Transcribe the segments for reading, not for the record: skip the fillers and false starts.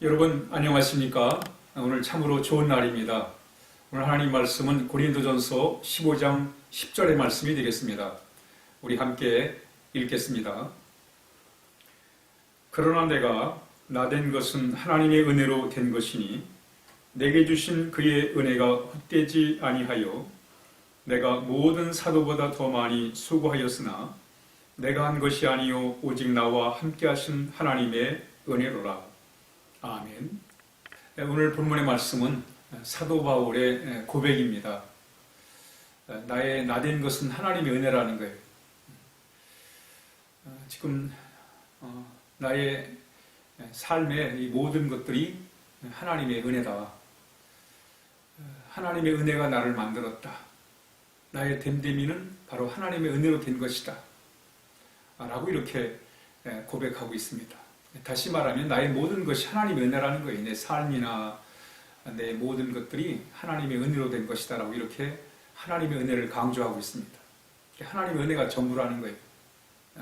여러분 안녕하십니까? 오늘 참으로 좋은 날입니다. 오늘 하나님 말씀은 고린도전서 15장 10절의 말씀이 되겠습니다. 우리 함께 읽겠습니다. 그러나 내가 나된 것은 하나님의 은혜로 된 것이니 내게 주신 그의 은혜가 헛되지 아니하여 내가 모든 사도보다 더 많이 수고하였으나 내가 한 것이 아니요 오직 나와 함께 하신 하나님의 은혜로라. 아멘. 오늘 본문의 말씀은 사도 바울의 고백입니다. 나의 나된 것은 하나님의 은혜라는 거예요. 지금 나의 삶의 이 모든 것들이 하나님의 은혜다. 하나님의 은혜가 나를 만들었다. 나의 됨됨이는 바로 하나님의 은혜로 된 것이다. 라고 이렇게 고백하고 있습니다. 다시 말하면 나의 모든 것이 하나님의 은혜라는 거예요. 내 삶이나 내 모든 것들이 하나님의 은혜로 된 것이다 라고 이렇게 하나님의 은혜를 강조하고 있습니다. 하나님의 은혜가 전부라는 거예요.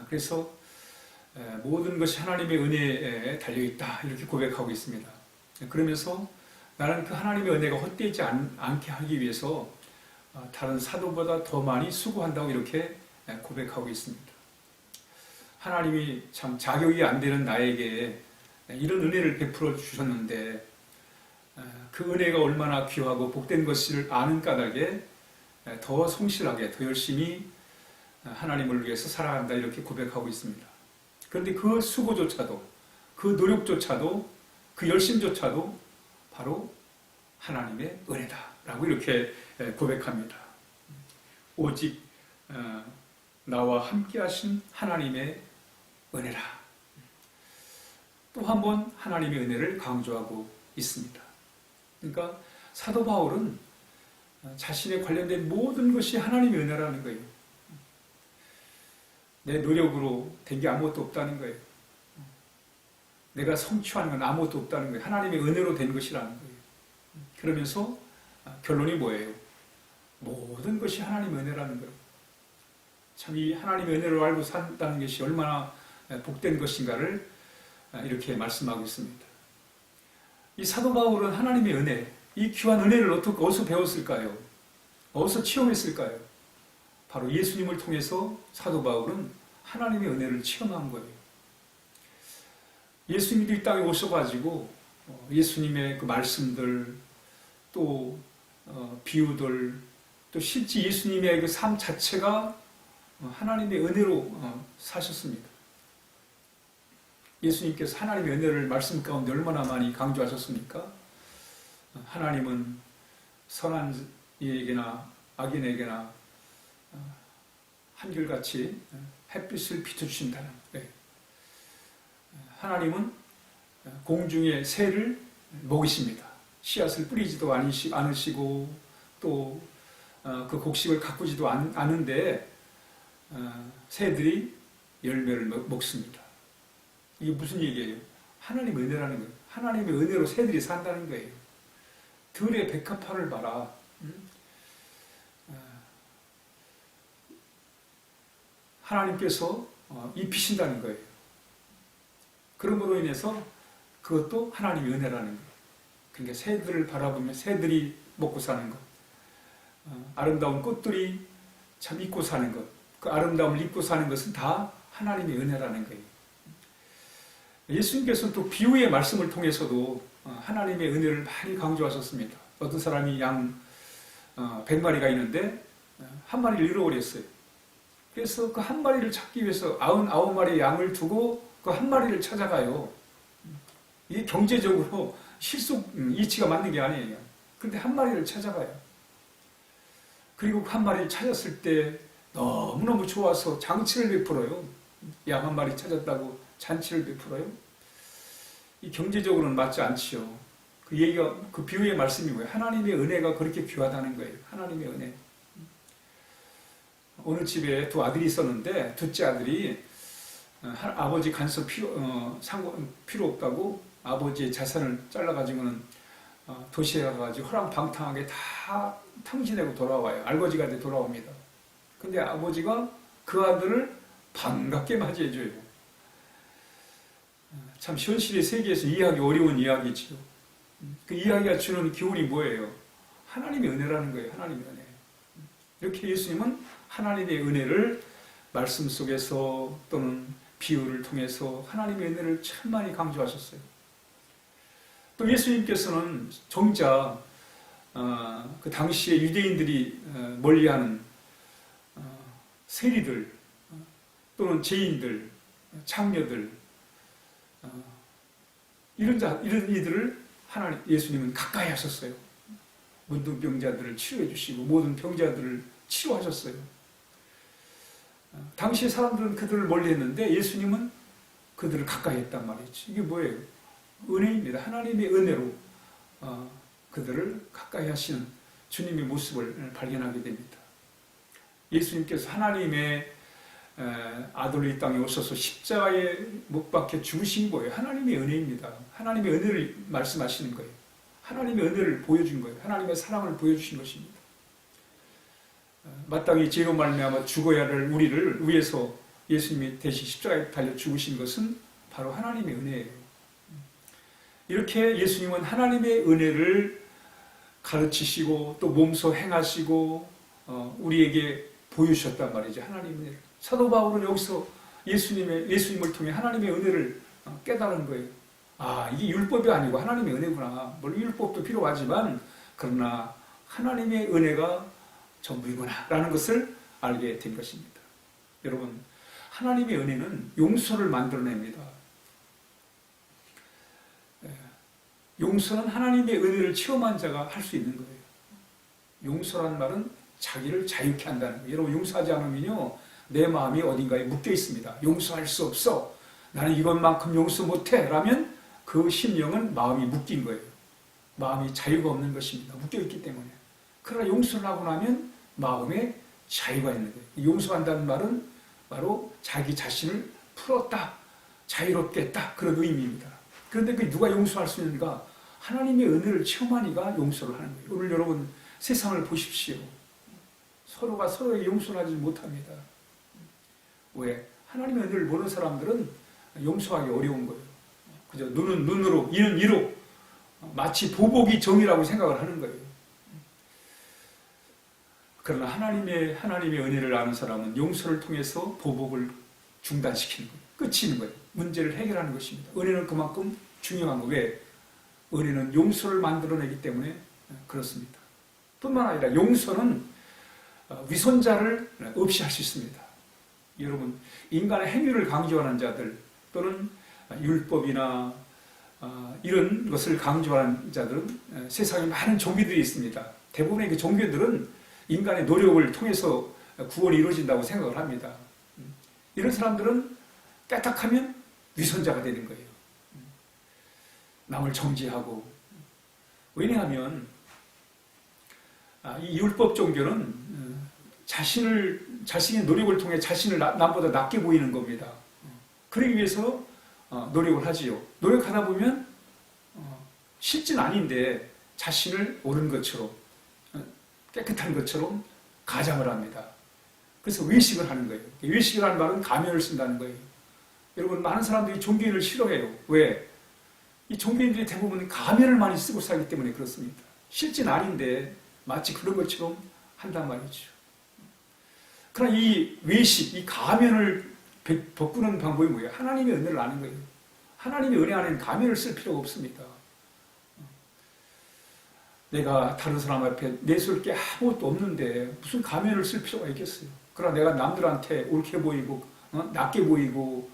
그래서 모든 것이 하나님의 은혜에 달려있다 이렇게 고백하고 있습니다. 그러면서 나는 그 하나님의 은혜가 헛되지 않게 하기 위해서 다른 사도보다 더 많이 수고한다고 이렇게 고백하고 있습니다. 하나님이 참 자격이 안 되는 나에게 이런 은혜를 베풀어 주셨는데 그 은혜가 얼마나 귀하고 복된 것을 아는 까닭에 더 성실하게 더 열심히 하나님을 위해서 살아간다 이렇게 고백하고 있습니다. 그런데 그 수고조차도 그 노력조차도 그 열심조차도 바로 하나님의 은혜다라고 이렇게 고백합니다. 오직 나와 함께 하신 하나님의 은혜라. 또 한 번 하나님의 은혜를 강조하고 있습니다. 그러니까 사도 바울은 자신에 관련된 모든 것이 하나님의 은혜라는 거예요. 내 노력으로 된 게 아무것도 없다는 거예요. 내가 성취하는 건 아무것도 없다는 거예요. 하나님의 은혜로 된 것이라는 거예요. 그러면서 결론이 뭐예요? 모든 것이 하나님의 은혜라는 거예요. 참 이 하나님의 은혜를 알고 산다는 것이 얼마나 복된 것인가를 이렇게 말씀하고 있습니다. 이 사도 바울은 하나님의 은혜, 이 귀한 은혜를 어디서 배웠을까요? 어디서 체험했을까요? 바로 예수님을 통해서 사도 바울은 하나님의 은혜를 체험한 거예요. 예수님이 이 땅에 오셔가지고 예수님의 그 말씀들, 또 비유들, 또 실제 예수님의 그 삶 자체가 하나님의 은혜로 사셨습니다. 예수님께서 하나님의 은혜를 말씀 가운데 얼마나 많이 강조하셨습니까? 하나님은 선한 이에게나 악인에게나 한결같이 햇빛을 비춰주신다는 거예요. 하나님은 공중의 새를 먹이십니다. 씨앗을 뿌리지도 않으시고 또 그 곡식을 가꾸지도 않은데 새들이 열매를 먹습니다. 이게 무슨 얘기예요? 하나님의 은혜라는 거예요. 하나님의 은혜로 새들이 산다는 거예요. 들의 백합화를 봐라. 하나님께서 입히신다는 거예요. 그러므로 인해서 그것도 하나님의 은혜라는 거예요. 그러니까 새들을 바라보면 새들이 먹고 사는 것, 아름다운 꽃들이 참 입고 사는 것, 그 아름다움을 입고 사는 것은 다 하나님의 은혜라는 거예요. 예수님께서는 또 비유의 말씀을 통해서도 하나님의 은혜를 많이 강조하셨습니다. 어떤 사람이 양 100마리가 있는데 한 마리를 잃어버렸어요. 그래서 그 한 마리를 찾기 위해서 99마리의 양을 두고 그 한 마리를 찾아가요. 이게 경제적으로 이치가 맞는 게 아니에요. 그런데 한 마리를 찾아가요. 그리고 그 한 마리를 찾았을 때 너무너무 좋아서 잔치를 베풀어요. 양 한 마리 찾았다고 잔치를 베풀어요. 이 경제적으로는 맞지 않지요. 그 얘기가, 그 비유의 말씀이 뭐예요? 하나님의 은혜가 그렇게 귀하다는 거예요. 하나님의 은혜. 어느 집에 두 아들이 있었는데 둘째 아들이 아버지 간섭 필요 없다고 아버지의 자산을 잘라가지고는 도시에 가가지고 허랑방탕하게 다 탕진하고 돌아와요. 알거지가 돼 돌아옵니다. 근데 아버지가 그 아들을 반갑게 맞이해줘요. 참 현실의 세계에서 이해하기 어려운 이야기지요. 그 이야기가 주는 교훈이 뭐예요? 하나님의 은혜라는 거예요. 하나님의 은혜. 이렇게 예수님은 하나님의 은혜를 말씀 속에서 또는 비유를 통해서 하나님의 은혜를 참 많이 강조하셨어요. 또 예수님께서는 정작 그 당시에 유대인들이 멀리하는 세리들 또는 죄인들, 창녀들 이런 이들을 예수님은 가까이 하셨어요. 문둥병자들을 치료해 주시고 모든 병자들을 치료하셨어요. 당시 사람들은 그들을 멀리했는데 예수님은 그들을 가까이 했단 말이죠. 이게 뭐예요? 은혜입니다. 하나님의 은혜로 그들을 가까이 하시는 주님의 모습을 발견하게 됩니다. 예수님께서 하나님의 아들로 이 땅에 오셔서 십자가에 못 박혀 죽으신 거예요. 하나님의 은혜입니다. 하나님의 은혜를 말씀하시는 거예요. 하나님의 은혜를 보여준 거예요. 하나님의 사랑을 보여주신 것입니다. 마땅히 죄로 말미암아 죽어야 할 우리를 위해서 예수님이 대신 십자가에 달려 죽으신 것은 바로 하나님의 은혜예요. 이렇게 예수님은 하나님의 은혜를 가르치시고 또 몸소 행하시고 우리에게 보여주셨단 말이죠. 하나님의 은혜를. 사도 바울은 여기서 예수님을 통해 하나님의 은혜를 깨달은 거예요. 아, 이게 율법이 아니고 하나님의 은혜구나. 물론 율법도 필요하지만 그러나 하나님의 은혜가 전부이구나 라는 것을 알게 된 것입니다. 여러분, 하나님의 은혜는 용서를 만들어냅니다. 용서는 하나님의 은혜를 체험한 자가 할 수 있는 거예요. 용서란 말은 자기를 자유케 한다는 거예요. 여러분, 용서하지 않으면요 내 마음이 어딘가에 묶여 있습니다. 용서할 수 없어. 나는 이것만큼 용서 못해. 라면 그 심령은 마음이 묶인 거예요. 마음이 자유가 없는 것입니다. 묶여 있기 때문에. 그러나 용서를 하고 나면 마음에 자유가 있는 거예요. 용서한다는 말은 바로 자기 자신을 풀었다. 자유롭게 했다. 그런 의미입니다. 그런데 그 누가 용서할 수 있는가? 하나님의 은혜를 체험하니까 용서를 하는 거예요. 오늘 여러분 세상을 보십시오. 서로가 서로에게 용서를 하지 못합니다. 왜? 하나님의 은혜를 모르는 사람들은 용서하기 어려운 거예요. 그저 눈은 눈으로, 이는 이로 마치 보복이 정의라고 생각을 하는 거예요. 그러나 하나님의 은혜를 아는 사람은 용서를 통해서 보복을 중단시키는 거예요. 끝이는 거예요. 문제를 해결하는 것입니다. 은혜는 그만큼 중요한 거예요. 왜? 은혜는 용서를 만들어내기 때문에 그렇습니다. 뿐만 아니라 용서는 위선자를 없이 할 수 있습니다. 여러분, 인간의 행위를 강조하는 자들 또는 율법이나 이런 것을 강조하는 자들은 세상에 많은 종교들이 있습니다. 대부분의 그 종교들은 인간의 노력을 통해서 구원이 이루어진다고 생각을 합니다. 이런 사람들은 까딱하면 위선자가 되는 거예요. 남을 정죄하고. 왜냐하면 이 율법 종교는 자신의 노력을 통해 자신을 남보다 낮게 보이는 겁니다. 그러기 위해서 노력을 하지요. 노력하다 보면 실제는 아닌데 자신을 옳은 것처럼 깨끗한 것처럼 가장을 합니다. 그래서 외식을 하는 거예요. 외식이라는 말은 가면을 쓴다는 거예요. 여러분, 많은 사람들이 종교인을 싫어해요. 왜? 이 종교인들이 대부분 가면을 많이 쓰고 살기 때문에 그렇습니다. 실제는 아닌데 마치 그런 것처럼 한단 말이죠. 그러나 이 외식, 이 가면을 벗구는 방법이 뭐예요? 하나님의 은혜를 아는 거예요. 하나님의 은혜 안에는 가면을 쓸 필요가 없습니다. 내가 다른 사람 앞에 내세울 게 아무것도 없는데 무슨 가면을 쓸 필요가 있겠어요. 그러나 내가 남들한테 옳게 보이고 낮게 보이고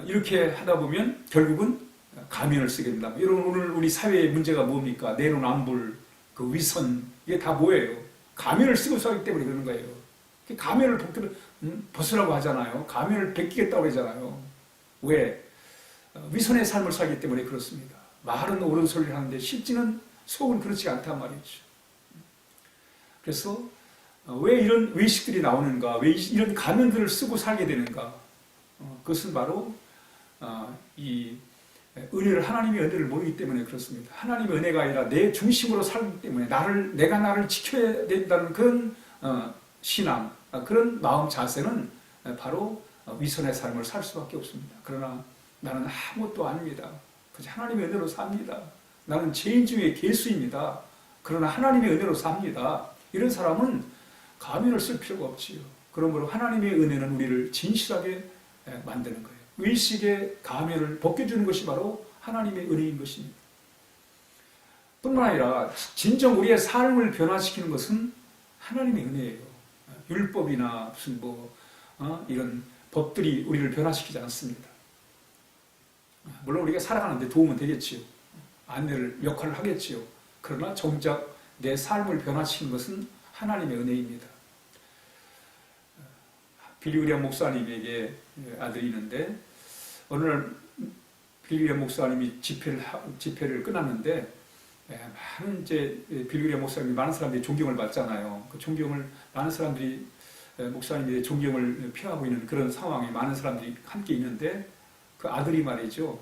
이렇게 하다 보면 결국은 가면을 쓰게 된다. 여러분, 오늘 우리 사회의 문제가 뭡니까? 내로남불, 그 위선, 이게 다 뭐예요? 가면을 쓰고 살기 때문에 그런 거예요. 가면을 벗으라고 하잖아요. 가면을 벗기겠다고 하잖아요. 왜? 위선의 삶을 살기 때문에 그렇습니다. 말은 옳은 소리를 하는데 실제는 속은 그렇지 않단 말이죠. 그래서 왜 이런 외식들이 나오는가? 왜 이런 가면들을 쓰고 살게 되는가? 그것은 바로 이 하나님의 은혜를 모르기 때문에 그렇습니다. 하나님의 은혜가 아니라 내 중심으로 살기 때문에 내가 나를 지켜야 된다는 그런 신앙, 그런 마음 자세는 바로 위선의 삶을 살 수밖에 없습니다. 그러나 나는 아무것도 아닙니다. 그저 하나님의 은혜로 삽니다. 나는 죄인 중에 괴수입니다. 그러나 하나님의 은혜로 삽니다. 이런 사람은 가면을 쓸 필요가 없지요. 그러므로 하나님의 은혜는 우리를 진실하게 만드는 거예요. 의식의 가면을 벗겨주는 것이 바로 하나님의 은혜인 것입니다. 뿐만 아니라 진정 우리의 삶을 변화시키는 것은 하나님의 은혜예요. 율법이나 무슨 이런 법들이 우리를 변화시키지 않습니다. 물론 우리가 살아가는데 도움은 되겠지요. 안내를 역할을 하겠지요. 그러나 정작 내 삶을 변화시키는 것은 하나님의 은혜입니다. 빌리 그레이엄 목사님에게 아들이 있는데 어느 날 빌리 그레이엄 목사님이 집회를 끝났는데 많은 빌리 그레이엄 목사님이 많은 사람들이 존경을 받잖아요. 그 존경을 많은 사람들이 목사님의 존경을 피하고 있는 그런 상황에 많은 사람들이 함께 있는데 그 아들이 말이죠.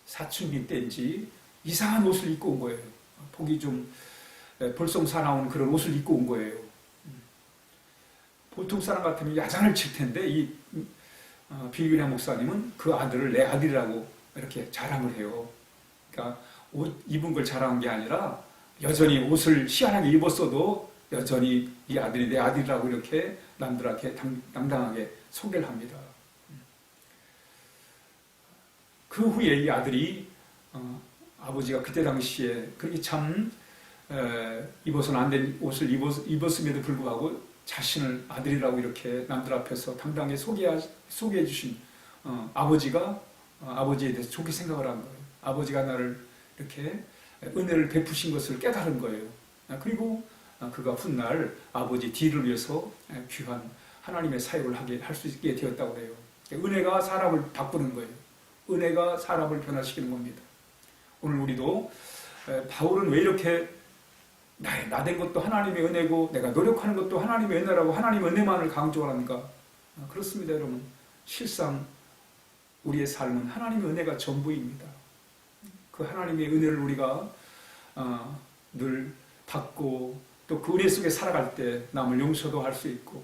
사춘기 때인지 이상한 옷을 입고 온 거예요. 보기 좀 볼썽사나운 그런 옷을 입고 온 거예요. 보통 사람 같으면 야단을 칠 텐데 이 빌리 그레이엄 목사님은 그 아들을 내 아들이라고 이렇게 자랑을 해요. 그러니까 옷 입은 걸 자랑한 게 아니라 여전히 옷을 희한하게 입었어도 여전히 이 아들이 내 아들이라고 이렇게 남들한테 당당하게 소개를 합니다. 그 후에 이 아들이 아버지가 그때 당시에 그렇게 참 입어서는 안 된 옷을 입었음에도 불구하고 자신을 아들이라고 이렇게 남들 앞에서 당당하게 소개해 주신 아버지가 아버지에 대해서 좋게 생각을 한 거예요. 아버지가 나를 이렇게 은혜를 베푸신 것을 깨달은 거예요. 그리고 그가 훗날 아버지 뒤를 위해서 귀한 하나님의 사역을 할 수 있게 되었다고 해요. 은혜가 사람을 바꾸는 거예요. 은혜가 사람을 변화시키는 겁니다. 오늘 우리도 바울은 왜 이렇게 나된 것도 하나님의 은혜고 내가 노력하는 것도 하나님의 은혜라고 하나님의 은혜만을 강조하는가? 그렇습니다, 여러분. 실상 우리의 삶은 하나님의 은혜가 전부입니다. 그 하나님의 은혜를 우리가 늘 받고 또 그 은혜 속에 살아갈 때 남을 용서도 할 수 있고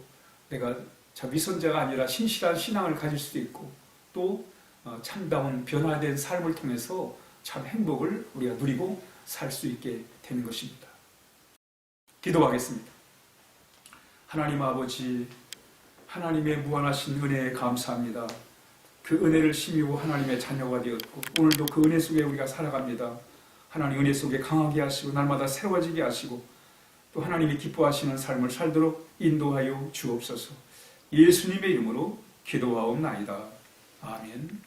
내가 위선자가 아니라 신실한 신앙을 가질 수도 있고 또 참다운 변화된 삶을 통해서 참 행복을 우리가 누리고 살 수 있게 되는 것입니다. 기도하겠습니다. 하나님 아버지, 하나님의 무한하신 은혜에 감사합니다. 그 은혜를 힘입어 하나님의 자녀가 되었고 오늘도 그 은혜 속에 우리가 살아갑니다. 하나님 은혜 속에 강하게 하시고 날마다 새로워지게 하시고 또 하나님이 기뻐하시는 삶을 살도록 인도하여 주옵소서. 예수님의 이름으로 기도하옵나이다. 아멘.